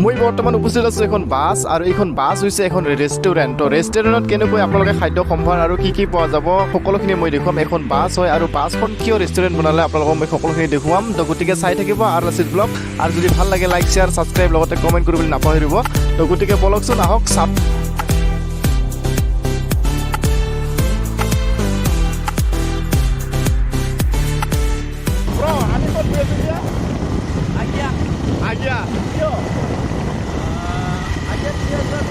মই বৰ্তমান উপস্থিত আছোঁ এখন বাছ আৰু এইখন বাছ হৈছে এখন ৰেষ্টুৰেণ্ট। তো ৰেষ্টুৰেণ্টত কেনেকৈ আপোনালোকে খাদ্য সম্ভাৰ আৰু কি পোৱা যাব সকলোখিনি মই দেখুৱাম। এখন বাছ হয় আৰু বাছখন কিয় ৰেষ্টুৰেণ্ট বনালে আপোনালোকক মই সকলোখিনি দেখুৱাম। তো গতিকে চাই থাকিব আৰু লাচিত ব্লগ। আৰু যদি ভাল লাগে লাইক শ্বেয়াৰ ছাবস্ক্ৰাইব লগতে কমেণ্ট কৰিবলৈ নাপাহৰিব। তো গতিকে বলকচোন আহক চাপ। AGIA. Yo. AGIA dia tadi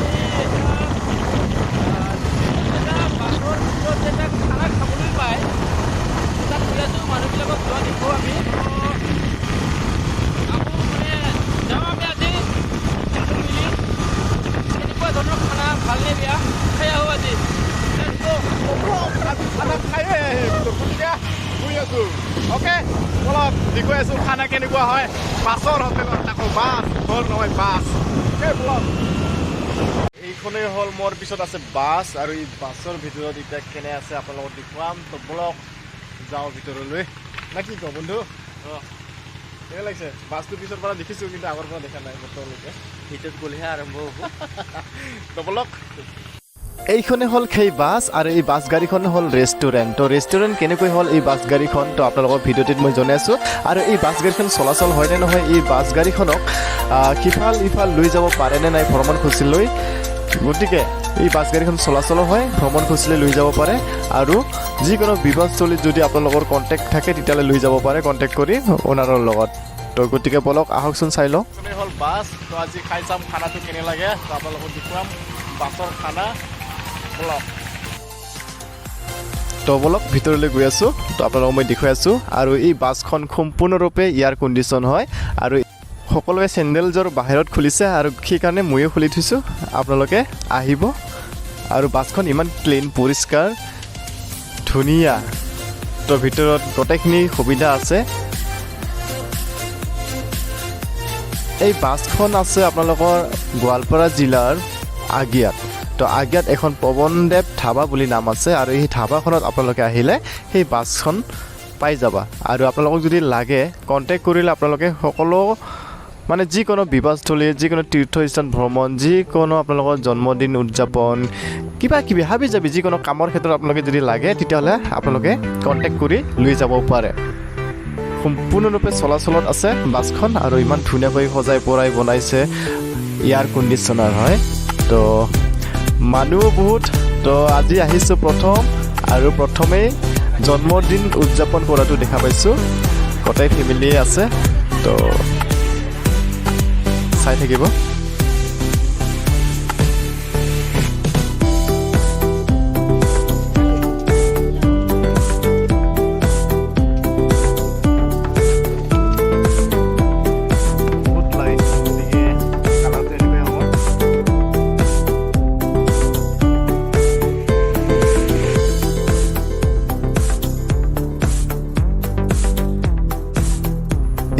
bangun terus kita खाना खाবলৈ পায় তাত গিয়াছো মানুহবিলাকক যোৱা দেখো আমি আকৌ মানে যাম আমি আজি মিলি এনেকুৱা ধৰণৰ খানা ভাল নে বেয়া খাই আহো আজি খানা খাই ওকে বলক দেখুৱাই আছোঁ খানা কেনেকুৱা হয় বাছৰ হোটেলত তাকো বাছ হ'ল নহয় বাছ বলক এইখনেই হ'ল মোৰ পিছত আছে বাছ আৰু এই বাছৰ ভিতৰত এতিয়া কেনে আছে আপোনালোকক দেখুৱাম তো বলক যাওঁ ভিতৰলৈ না কি কওঁ বন্ধু কেনে লাগিছে বাছটোৰ পিছৰ পৰা দেখিছোঁ কিন্তু আগৰ পৰা দেখা নাই বৰ্তমানলৈকে ভিতৰত গ'লেহে আৰম্ভ হ'ব তো বলক এইখনে হ'ল সেই বাছ আৰু এই বাছ গাড়ীখন হ'ল ৰেষ্টুৰেণ্ট। তো ৰেষ্টুৰেণ্ট কেনেকৈ হ'ল এই বাছ গাড়ীখন তো আপোনালোকৰ ভিডিঅ'টিত মই জনাই আছোঁ। আৰু এই বাছ গাড়ীখন চলাচল হয়নে নহয় এই বাছ গাড়ীখনক সিফাল ইফাল লৈ যাব পাৰেনে নাই ভ্ৰমণসূচীলৈ। গতিকে এই বাছ গাড়ীখন চলাচল হয় ভ্ৰমণসূচীলৈ লৈ যাব পাৰে আৰু যিকোনো বিবাহস্থলীত যদি আপোনালোকৰ কণ্টেক্ট থাকে তেতিয়াহ'লে লৈ যাব পাৰে কণ্টেক্ট কৰি অ'নাৰৰ লগত। তো গতিকে বলক আহকচোন চাই লওঁ। এইখনে হ'ল বাছ। তো আজি খাই চাম খানাটো কেনে লাগে তো আপোনালোকক দেখুৱাম বাছৰ খানা বলক। তো বলক ভিতৰলৈ গৈ আছোঁ তো আপোনালোকক মই দেখুৱাই আছোঁ। আৰু এই বাছখন সম্পূৰ্ণৰূপে এয়াৰ কণ্ডিশ্যন হয় আৰু সকলোৱে চেণ্ডেলযোৰ বাহিৰত খুলিছে আৰু সেইকাৰণে ময়ো খুলি থৈছোঁ আপোনালোকে আহিব। আৰু বাছখন ইমান ক্লিন পৰিষ্কাৰ ধুনীয়া। তো ভিতৰত গোটেইখিনি সুবিধা আছে। এই বাছখন আছে আপোনালোকৰ গোৱালপাৰা জিলাৰ আগিয়াত। তো আগিয়াত এখন পৱনদেৱ ধাবা বুলি নাম আছে আৰু এই ধাবাখনত আপোনালোকে আহিলে সেই বাছখন পাই যাবা। আৰু আপোনালোকক যদি লাগে কণ্টেক্ট কৰিলে আপোনালোকে সকলো মানে যিকোনো বিবাহস্থলী যিকোনো তীৰ্থস্থান ভ্ৰমণ যিকোনো আপোনালোকৰ জন্মদিন উদযাপন কিবা কিবি হাবি যাবি যিকোনো কামৰ ক্ষেত্ৰত আপোনালোকে যদি লাগে তেতিয়াহ'লে আপোনালোকে কণ্টেক্ট কৰি লৈ যাব পাৰে। সম্পূৰ্ণৰূপে চলাচলত আছে বাছখন আৰু ইমান ধুনীয়াকৈ সজাই পৰাই বনাইছে এয়াৰ কণ্ডিশ্যনাৰ হয়। তো মানুহ বহুত। তো আজি আহিছোঁ প্ৰথম আৰু প্ৰথমেই জন্মদিন উদযাপন কৰাটো দেখা পাইছোঁ। গোটেই ফেমিলি আছে তো চাই থাকিব।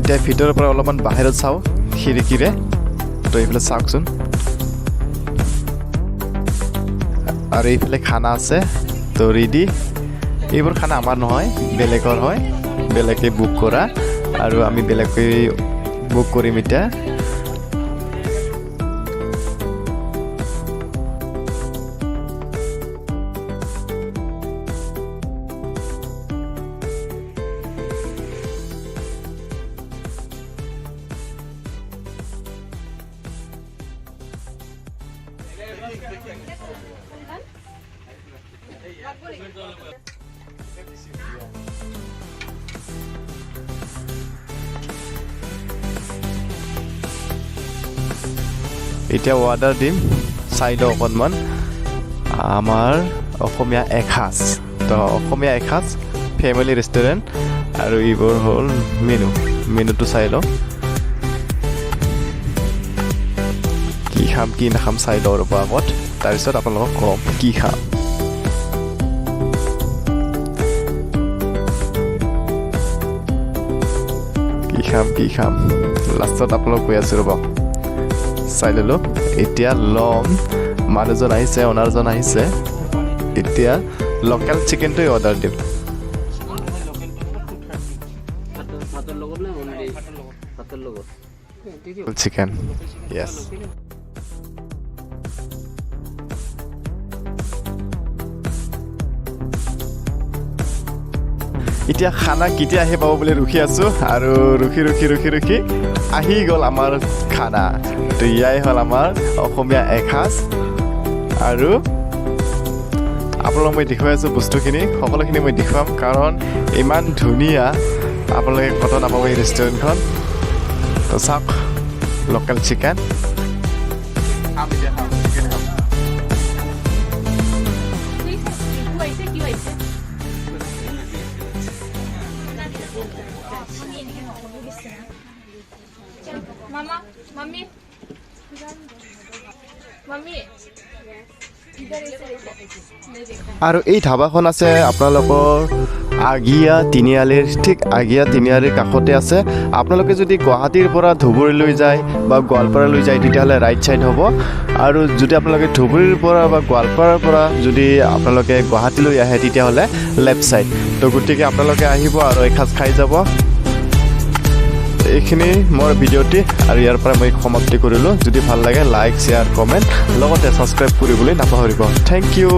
এতিয়া ভিতৰৰ পৰা অলপমান বাহিৰত চাওঁ খিৰিকীৰে। তো এইফালে চাওকচোন আৰু এইফালে খানা আছে তো ৰেডি। এইবোৰ খানা আমাৰ নহয় বেলেগৰ হয় বেলেগে বুক কৰা আৰু আমি বেলেগকৈ বুক কৰিম এতিয়া। এতিয়া অৰ্ডাৰ দিম চাই লওঁ অকণমান আমাৰ অসমীয়া এসাঁজ। তো অসমীয়া এসাঁজ ফেমিলি ৰেষ্টুৰেণ্ট আৰু এইবোৰ হ'ল মেনুটো চাই লওঁ কি খাম কি নাখাম চাই লওঁ ৰ'ব আগত তাৰপিছত আপোনালোকক ক'ম কি খাম। কি খাম লাষ্টত আপোনালোক কৈ আছোঁ ৰ'ব চাই ল'লোঁ। এতিয়া ল'ম মানুহজন আহিছে অনাৰজন আহিছে এতিয়া লোকেল চিকেনটোৱে অৰ্ডাৰ দিম। লগত নে অনলি ভাতৰ লগত চিকেন ইয়েছ এতিয়া খানা কেতিয়া আহি পাব বুলি ৰখি আছোঁ আৰু ৰখি আহি গ'ল আমাৰ খানা তো ইয়াই হ'ল আমাৰ অসমীয়া এসাঁজ আৰু আপোনালোক মই দেখুৱাই আছোঁ বস্তুখিনি সকলোখিনি মই দেখুৱাম কাৰণ ইমান ধুনীয়া আপোনালোকে কত নাপাব এই ৰেষ্টুৰেণ্টখন তো চাওক local chicken Mama, mami, mami. আৰু এই ধাবাখন আছে আপোনালোকৰ আগিয়া তিনিআলিৰ ঠিক আগিয়া তিনিআলিৰ কাষতে আছে আপোনালোকে যদি গুৱাহাটীৰ পৰা ধুবুৰীলৈ যায় বা গোৱালপাৰালৈ যায় তেতিয়াহ'লে ৰাইট ছাইড হ'ব আৰু যদি আপোনালোকে ধুবুৰীৰ পৰা বা গোৱালপাৰাৰ পৰা যদি আপোনালোকে গুৱাহাটীলৈ আহে তেতিয়াহ'লে লেফ্ট ছাইড তো গতিকে আপোনালোকে আহিব আৰু এসাঁজ খাই যাব এইখিনি মোৰ ভিডিঅ'টি আৰু ইয়াৰ পৰা মই সমাপ্তি কৰিলোঁ যদি ভাল লাগে লাইক শ্বেয়াৰ কমেণ্ট লগতে ছাবস্ক্ৰাইব কৰিবলৈ নাপাহৰিব থেংক ইউ